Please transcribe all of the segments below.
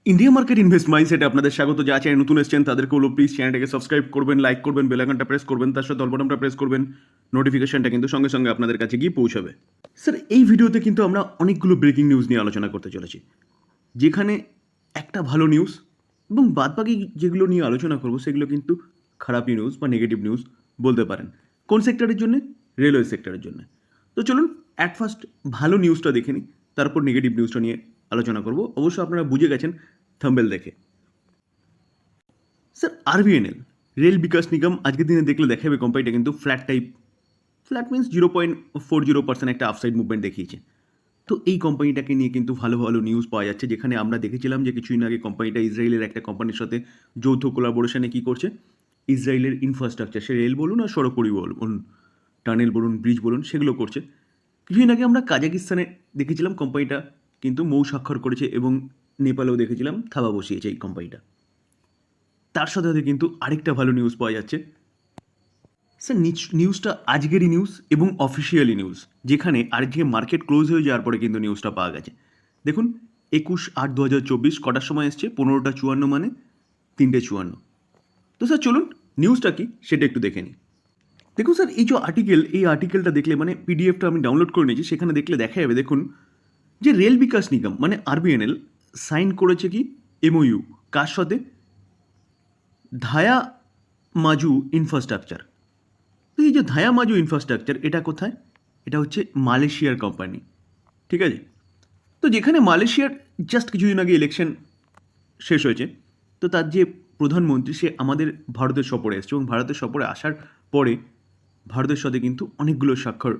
India market invest মাইন্ডসেটে আপনাদের স্বাগত। যা চ্যানেল নতুন এসেছেন তাদেরকে হলো প্লিজ চ্যানেলটাকে সাবস্ক্রাইব করবেন, লাইক করবেন, বেল আইকনটা প্রেস করবেন, তার সাথে অল বাটনটা প্রেস করবেন। নোটিফিকেশনটা কিন্তু সঙ্গে সঙ্গে আপনাদের কাছে গিয়ে পৌঁছাবে। স্যার, এই ভিডিওতে কিন্তু আমরা অনেকগুলো ব্রেকিং নিউজ নিয়ে আলোচনা করতে চলেছি, যেখানে একটা ভালো নিউজ এবং বাদবাকি যেগুলো নিয়ে আলোচনা করবো সেগুলো কিন্তু খারাপ নিউজ বা নেগেটিভ নিউজ বলতে পারেন। কোন সেক্টরের জন্য? রেলওয়ে সেক্টরের জন্য। তো চলুন অ্যাট ফার্স্ট ভালো নিউজটা দেখে নিই, তারপর নেগেটিভ নিউজটা নিয়ে আলোচনা করব। অবশ্য আপনারা বুঝে গেছেন থাম্বেল দেখে। Sir, RBNL rail Vikas Nigam আজকের দিনে দেখলে দেখাবে কোম্পানিটা কিন্তু ফ্ল্যাট মিনস 0.40% একটা আপসাইড মুভমেন্ট দেখিয়েছে। তো এই কোম্পানিটাকে নিয়ে কিন্তু ভালো ভালো নিউজ পাওয়া যাচ্ছে, যেখানে আমরা দেখেছিলাম যে কিছুদিন আগে কোম্পানিটা ইসরায়েলের একটা কোম্পানির সাথে যৌথ কোলাবোরেশনে কী করছে, ইসরায়েলের ইনফ্রাস্ট্রাকচার, সে রেল বলুন আর সড়ক পরিবহন বলুন, টানেল বলুন, ব্রিজ বলুন, সেগুলো করছে। কিছুদিন আগে আমরা কাজাকিস্তানে দেখেছিলাম কোম্পানিটা কিন্তু মৌ স্বাক্ষর করেছে, এবং নেপালেও দেখেছিলাম থাবা বসিয়েছে এই কোম্পানিটা। তার সাথে সাথে কিন্তু আরেকটা ভালো নিউজ পাওয়া যাচ্ছে। স্যার, নিউজটা আজকেরই নিউজ এবং অফিসিয়ালি নিউজ, যেখানে আজকে মার্কেট ক্লোজ হয়ে যাওয়ার পরে কিন্তু নিউজটা পাওয়া গেছে। দেখুন, 21/8/2024 কটার সময় এসছে? 15টা 54, মানে 3টে 54। তো স্যার চলুন নিউজটা কি সেটা একটু দেখে নিই। দেখুন স্যার, এই যে এই আর্টিকেলটা দেখলে, মানে পিডিএফটা আমি ডাউনলোড করে নিয়েছি, সেখানে দেখলে দেখা যাবে, দেখুন যে রেল বিকাশ নিগম মানে আরবিএনএল সাইন করেছে কি এমওইউ, কার সাথে? ধায়া মাজু ইনফ্রাস্ট্রাকচার। তো এই যে ধায়া মাজু ইনফ্রাস্ট্রাকচার, এটা কোথায়? এটা হচ্ছে মালয়েশিয়ার কোম্পানি, ঠিক আছে? তো যেখানে মালয়েশিয়ার জাস্ট কিছুদিন আগে ইলেকশন শেষ হয়েছে, তো তার যে প্রধানমন্ত্রী সে আমাদের ভারতের সফরে এসছে, এবং ভারতের সফরে আসার পরে ভারতের সাথে কিন্তু অনেকগুলো স্বাক্ষর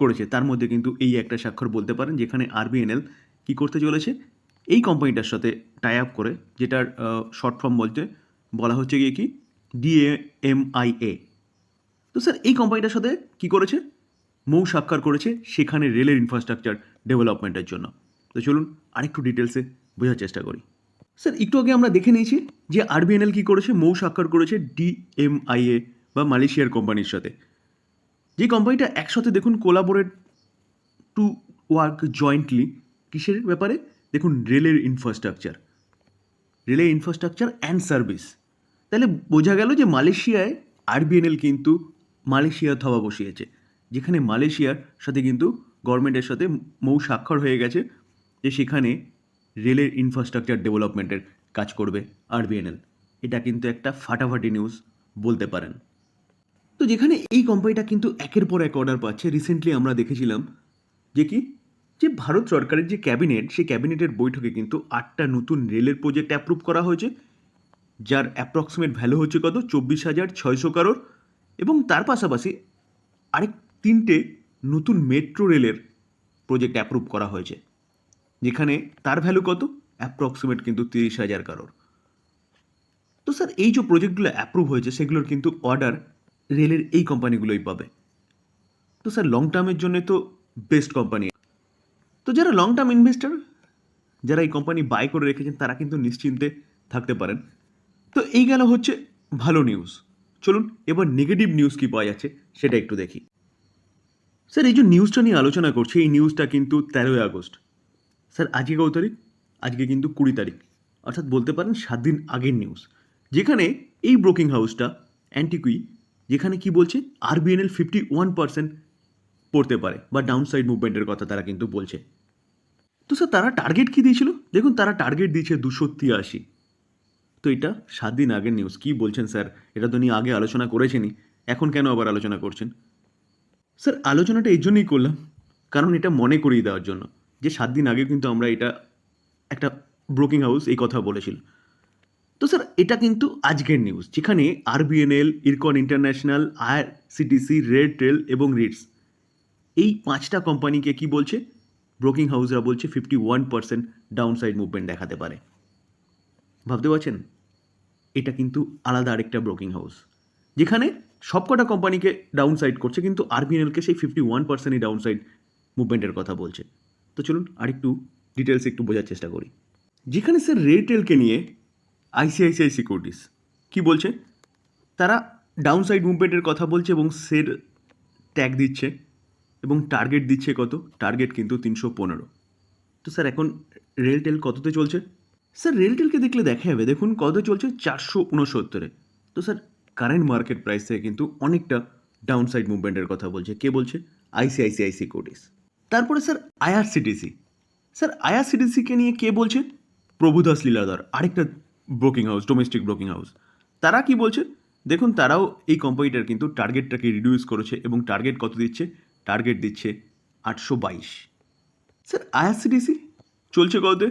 করেছে। তার মধ্যে কিন্তু এই একটা স্বাক্ষর বলতে পারেন, যেখানে আরবিএনএল কী করতে চলেছে, এই কোম্পানিটার সাথে টাই আপ করে, যেটার শর্ট ফর্ম বলা হচ্ছে গিয়ে কি DAMIA। তো স্যার, এই কোম্পানিটার সাথে কী করেছে? মৌ স্বাক্ষর করেছে সেখানে রেলের ইনফ্রাস্ট্রাকচার ডেভেলপমেন্টের জন্য। তো চলুন আরেকটু ডিটেলসে বোঝার চেষ্টা করি। স্যার, একটু আগে আমরা দেখে নিয়েছি যে আরবিএনএল কী করেছে, মৌ স্বাক্ষর করেছে DMIA বা মালয়েশিয়ার কোম্পানির সাথে। যে কোম্পানিটা একসাথে দেখুন কোলাবোরেট টু ওয়ার্ক জয়েন্টলি কিসের ব্যাপারে? দেখুন, রেলের ইনফ্রাস্ট্রাকচার অ্যান্ড সার্ভিস। তাহলে বোঝা গেল যে মালয়েশিয়ায় আরবিএনএল কিন্তু মালয়েশিয়া থাবা বসিয়েছে, যেখানে মালয়েশিয়ার সাথে কিন্তু গভর্নমেন্টের সাথে মৌ স্বাক্ষর হয়ে গেছে যে সেখানে রেলের ইনফ্রাস্ট্রাকচার ডেভেলপমেন্টের কাজ করবে আরবিএনএল। এটা কিন্তু একটা ফাটাফাটি নিউজ বলতে পারেন। তো যেখানে এই কোম্পানিটা কিন্তু একের পর এক অর্ডার পাচ্ছে, রিসেন্টলি আমরা দেখেছিলাম যে কি, যে ভারত সরকারের যে ক্যাবিনেট, সেই ক্যাবিনেটের বৈঠকে কিন্তু 8টা নতুন রেলের প্রজেক্ট অ্যাপ্রুভ করা হয়েছে, যার অ্যাপ্রক্সিমেট ভ্যালু হচ্ছে কত? 24,600 কারোর। এবং তার পাশাপাশি আরেক 3টে নতুন মেট্রো রেলের প্রজেক্ট অ্যাপ্রুভ করা হয়েছে, যেখানে তার ভ্যালু কত? অ্যাপ্রক্সিমেট কিন্তু 30,000 কারোর। তো স্যার, এই যে প্রজেক্টগুলো অ্যাপ্রুভ হয়েছে সেগুলোর কিন্তু অর্ডার রেলের এই কোম্পানিগুলোই পাবে। তো স্যার, লং টার্মের জন্য তো বেস্ট কোম্পানি। তো যারা লং টার্ম ইনভেস্টর, যারা এই কোম্পানি বাই করে রেখেছেন, তারা কিন্তু নিশ্চিন্তে থাকতে পারেন। তো এই গেল হচ্ছে ভালো নিউজ। চলুন এবার নেগেটিভ নিউজ কী পাওয়া যাচ্ছে সেটা একটু দেখি। স্যার, এই যে নিউজটা নিয়ে আলোচনা করছি, এই নিউজটা কিন্তু 13ই আগস্ট। স্যার, আজকে কত তারিখ? আজকে কিন্তু 20 তারিখ, অর্থাৎ বলতে পারেন 7 দিন আগের নিউজ, যেখানে এই ব্রোকিং হাউসটা অ্যান্টিকুই, যেখানে কি বলছে, আরবিএনএল 51% পড়তে পারে বা ডাউনসাইড মুভমেন্টের কথা তারা কিন্তু বলছে। তো স্যার, তারা টার্গেট কী দিয়েছিল? দেখুন, তারা টার্গেট দিয়েছে 283। তো এটা 7 দিন আগের নিউজ। কী বলছেন স্যার? এটা তো নিয়ে আগে আলোচনা করেছেনই, এখন কেন আবার আলোচনা করছেন? স্যার, আলোচনাটা এই জন্যই করলাম, কারণ এটা মনে করিয়ে দেওয়ার জন্য যে 7 দিন আগে কিন্তু আমরা এটা একটা ব্রোকিং হাউস এই কথা বলেছিল। তো স্যার, এটা কিন্তু আজকের নিউজ, যেখানে RBNL, IRCON international, IRCTC, red tail এবং রিটস, এই 5টা কোম্পানিকে কি বলছে? ব্রোকিং হাউসরা বলছে 51% ডাউনসাইড মুভমেন্ট দেখাতে পারে। ভাবতে পারছেন? এটা কিন্তু আলাদা আরেকটা ব্রোকিং হাউস, যেখানে সবকটা কোম্পানিকে ডাউনসাইড করছে, কিন্তু আরবিএনএলকে সেই 51%ই ডাউনসাইড মুভমেন্টের কথা বলছে। তো চলুন আরেকটু ডিটেলস একটু বোঝার চেষ্টা করি। যেখানে স্যার রেটেলকে নিয়ে আইসিআইসিআই সিকিউরিটিস কি বলছে? তারা ডাউনসাইড মুভমেন্টের কথা বলছে এবং সের ট্যাগ দিচ্ছে, এবং টার্গেট দিচ্ছে কত? টার্গেট কিন্তু 315। তো স্যার, এখন রেলটেল কততে চলছে? স্যার রেলটেলকে দেখলে দেখা যাবে, দেখুন কত চলছে 469-এ। তো স্যার কারেন্ট মার্কেট প্রাইস থেকে কিন্তু অনেকটা ডাউনসাইড মুভমেন্টের কথা বলছে। কে বলছে? ICICI securities. তারপরে স্যার আইআরসিটিসি। স্যার আইআরসিটিসিকে নিয়ে কে বলছে? প্রভুদাস লীলাধর, আরেকটা broking house, domestic broking house. তারা কি বলছে? দেখুন তারাও এই কোম্পানিটার কিন্তু টার্গেটটাকে রিডিউস করেছে এবং টার্গেট কত দিচ্ছে? টার্গেট দিচ্ছে 822। স্যার আইআরসিটিসি চলছে কততে?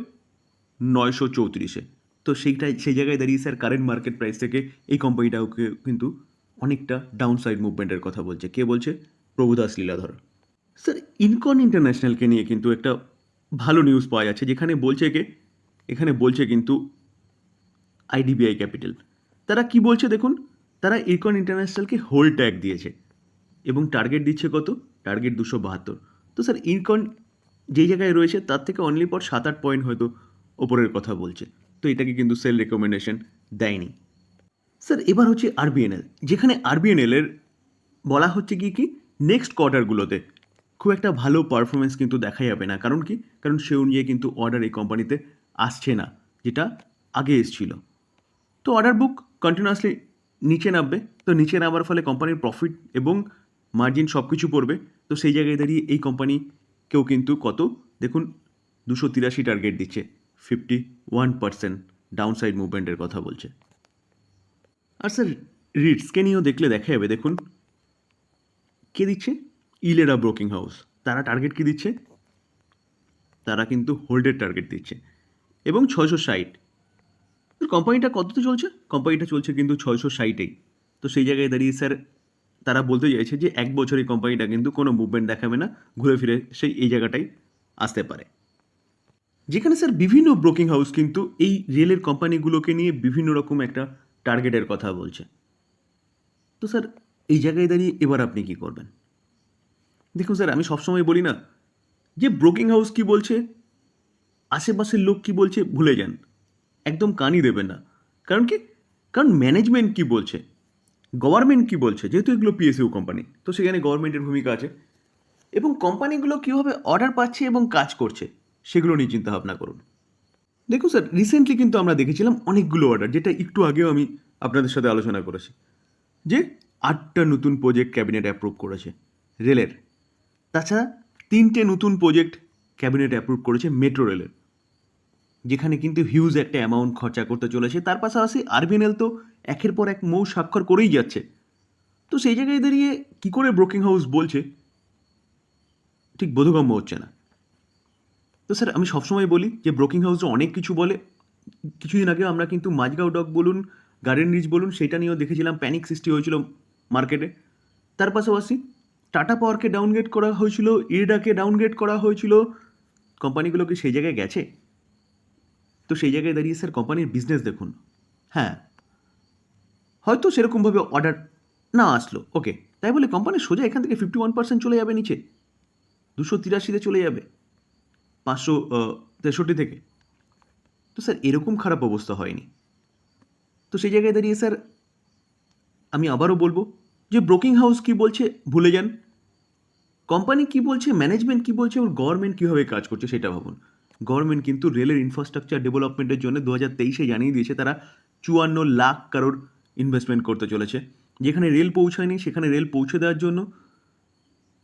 934-এ। তো সেই জায়গায় দাঁড়িয়ে স্যার কারেন্ট মার্কেট প্রাইস থেকে এই কোম্পানিটাকে কিন্তু অনেকটা ডাউনসাইড মুভমেন্টের কথা বলছে। কে বলছে? প্রভুদাস লীলাধর। স্যার ইনকন ইন্টারন্যাশনালকে নিয়ে কিন্তু একটা ভালো নিউজ পাওয়া যাচ্ছে, যেখানে বলছে এখানে বলছে কিন্তু আইডিবিআই ক্যাপিটাল। তারা কি বলছে দেখুন, তারা ইনকন ইন্টারন্যাশনালকে হোল্ড ট্যাগ দিয়েছে এবং টার্গেট দিচ্ছে কত? টার্গেট 272। তো স্যার ইনকন যেই জায়গায় রয়েছে তার থেকে অনলি পর 7-8 পয়েন্ট হয়তো ওপরের কথা বলছে। তো এটাকে কিন্তু সেল রেকমেন্ডেশন দেয়নি। স্যার এবার হচ্ছে আরবিএনএল, যেখানে আরবিএনএলের বলা হচ্ছে কি নেক্সট কোয়ার্টারগুলোতে খুব একটা ভালো পারফরমেন্স কিন্তু দেখা যাবে না। কারণ কি? কারণ সে অনুযায়ী কিন্তু অর্ডার এই কোম্পানিতে আসছে না, যেটা আগে এসছিল। তো অর্ডার বুক কন্টিনিউয়াসলি নিচে নামবে। তো নিচে নামার ফলে কোম্পানির প্রফিট এবং মার্জিন সব কিছু পড়বে। তো সেই জায়গায় দাঁড়িয়ে এই কোম্পানিকেও কিন্তু কত দেখুন 283 টার্গেট দিচ্ছে, 51% ডাউনসাইড মুভমেন্টের কথা বলছে। আর স্যার রিটসকে নিয়েও দেখলে দেখা যাবে, দেখুন কে দিচ্ছে? ইলেরা ব্রোকিং হাউস। তারা টার্গেট কি দিচ্ছে? তারা কিন্তু হোল্ডের টার্গেট দিচ্ছে এবং 660। কোম্পানিটা কততে চলছে? কোম্পানিটা চলছে কিন্তু 660-এই। তো সেই জায়গায় দাঁড়িয়ে স্যার তারা বলতে চাইছে যে 1 বছরই কোম্পানিটা কিন্তু কোনো মুভমেন্ট দেখাবে না, ঘুরে ফিরে সেই এই জায়গাটাই আসতে পারে। যেখানে স্যার বিভিন্ন ব্রোকিং হাউস কিন্তু এই রেলের কোম্পানিগুলোকে নিয়ে বিভিন্ন রকম একটা টার্গেটের কথা বলছে। তো স্যার এই জায়গায় দাঁড়িয়ে এবার আপনি কি করবেন? দেখুন স্যার, আমি সবসময় বলি না যে ব্রোকিং হাউস কি বলছে, আশেপাশের লোক কি বলছে ভুলে যান, একদম কানই দেবেন না। কারণ কি? কারণ ম্যানেজমেন্ট কি বলছে, গভর্নমেন্ট কি বলছে, যেহেতু এগুলো পিএসইউ কোম্পানি, তো সেখানে গভর্নমেন্টের ভূমিকা আছে এবং কোম্পানিগুলো কীভাবে অর্ডার পাচ্ছে এবং কাজ করছে সেগুলো নিয়ে চিন্তা ভাবনা করুন। দেখুন স্যার, রিসেন্টলি কিন্তু আমরা দেখেছিলাম অনেকগুলো অর্ডার, যেটা একটু আগেও আমি আপনাদের সাথে আলোচনা করেছি, যে 8টা নতুন প্রজেক্ট ক্যাবিনেট অ্যাপ্রুভ করেছে রেলের। তাছাড়া 3টে নতুন প্রজেক্ট ক্যাবিনেট অ্যাপ্রুভ করেছে মেট্রো রেলের, যেখানে কিন্তু হিউজ একটা অ্যামাউন্ট খরচা করতে চলেছে। তার পাশাপাশি আরবিএনএল তো একের পর এক মৌ স্বাক্ষর করেই যাচ্ছে। তো সেই জায়গায় দাঁড়িয়ে কী করে ব্রোকিং হাউস বলছে ঠিক বোধগম্য হচ্ছে না। তো স্যার আমি সবসময় বলি যে ব্রোকিং হাউসে অনেক কিছু বলে। কিছুদিন আগেও আমরা কিন্তু মাঝগাঁও ডক বলুন, গার্ডেন রিচ বলুন, সেটা নিয়েও দেখেছিলাম প্যানিক সৃষ্টি হয়েছিল মার্কেটে। তার পাশাপাশি টাটা পাওয়ারকে ডাউনগ্রেড করা হয়েছিল, ইরডাকে ডাউনগ্রেড করা হয়েছিল। কোম্পানিগুলো কি সেই জায়গায় গেছে? তো সেই জায়গায় দাঁড়িয়ে স্যার কোম্পানির বিজনেস দেখুন। হ্যাঁ, হয়তো সেরকমভাবে অর্ডার না আসলো, ওকে, তাই বলে কোম্পানি সোজা এখান থেকে 51% চলে যাবে নিচে, 283-তে চলে যাবে 563 থেকে? তো স্যার এরকম খারাপ অবস্থা হয়নি। তো সেই জায়গায় দাঁড়িয়ে স্যার আমি আবারও বলবো যে ব্রোকিং হাউস কি বলছে ভুলে যান, কোম্পানি কি বলছে, ম্যানেজমেন্ট কি বলছে, এবং গভর্নমেন্ট কীভাবে কাজ করছে সেটা ভাবুন। গভর্নমেন্ট কিন্তু রেলের ইনফ্রাস্ট্রাকচার ডেভেলপমেন্টের জন্য 2023-এ জানিয়ে দিয়েছে তারা 54 লাখ কারোর ইনভেস্টমেন্ট করতে চলেছে। যেখানে রেল পৌঁছায়নি সেখানে রেল পৌঁছে দেওয়ার জন্য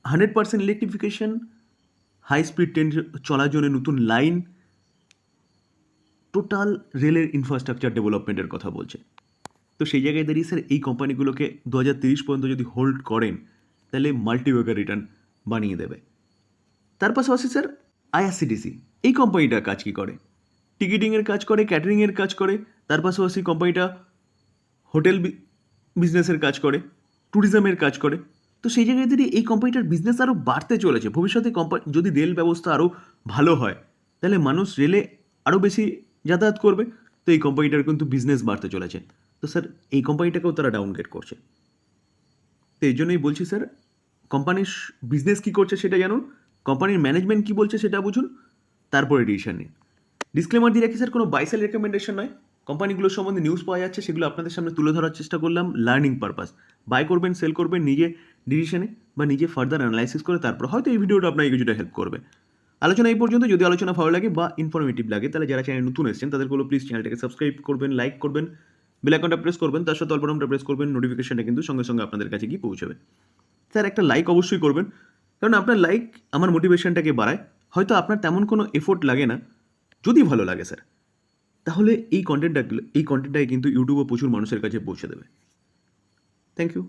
100% ইলেকট্রিফিকেশন, হাই স্পিড ট্রেন চলার জন্য নতুন লাইন, টোটাল রেলের ইনফ্রাস্ট্রাকচার ডেভেলপমেন্টের কথা বলছে। তো সেই জায়গায় দাঁড়িয়ে স্যার এই কোম্পানিগুলোকে 2030 পর্যন্ত যদি হোল্ড করেন তাহলে মাল্টিব্যাগার রিটার্ন বানিয়ে দেবে। তার পাশাপাশি স্যার আইআরসিটিসি এই কোম্পানিটার কাজ কী করে? টিকিটিংয়ের কাজ করে, ক্যাটারিংয়ের কাজ করে। তার পাশাপাশি কোম্পানিটা হোটেল বিজনেসের কাজ করে, ট্যুরিজমের কাজ করে। তো সেই জায়গায় দাঁড়িয়ে এই কোম্পানিটার বিজনেস আরও বাড়তে চলেছে। ভবিষ্যতে যদি রেল ব্যবস্থা আরও ভালো হয় তাহলে মানুষ রেলে আরও বেশি যাতায়াত করবে। তো এই কোম্পানিটার কিন্তু বিজনেস বাড়তে চলেছে। তো স্যার এই কোম্পানিটাকেও তারা ডাউনগ্রেড করছে। তো এই জন্যই বলছি স্যার, কোম্পানির বিজনেস কী করছে সেটা জানুন, কোম্পানির ম্যানেজমেন্ট কী বলছে সেটা বুঝুন, তারপরে ডিসিশন নিন। ডিসক্লেমার দিয়ে রাখি স্যার, কোনো বাই সেল রেকমেন্ডেশন নয়। কোম্পানিগুলোর সম্বন্ধে নিউজ পাওয়া যাচ্ছে, সেগুলো আপনাদের সামনে তুলে ধরার চেষ্টা করলাম লার্নিং পারপাস। বাই করবেন, সেল করবেন নিজে ডিসিশনে বা নিজে ফার্দার অ্যানালাইসিস করে, তারপর হয়তো এই ভিডিওটা আপনাকে কিছুটা হেল্প করবে। আলোচনা এই পর্যন্ত। যদি আলোচনা ভালো লাগে বা ইনফরমেটিভ লাগে তাহলে যারা চ্যানেল নতুন এসেছেন তাদের বলবো প্লিজ চ্যানেলটাকে সাবস্ক্রাইব করবেন, লাইক করবেন, বেল আইকনটা প্রেস করবেন, তার সাথে অল বাটনটা প্রেস করবেন, নোটিফিকেশনটা কিন্তু সঙ্গে সঙ্গে আপনাদের কাছে গিয়ে পৌঁছাবে। স্যার একটা লাইক অবশ্যই করবেন, কারণ আপনার লাইক আমার মোটিভেশনটাকে বাড়ায়। হয়তো আপনার তেমন কোনো এফোর্ট লাগে না, যদি ভালো লাগে স্যার, তাহলে এই কন্টেন্টটাকে কিন্তু ইউটিউবে প্রচুর মানুষের কাছে পৌঁছে দেবে। Thank you.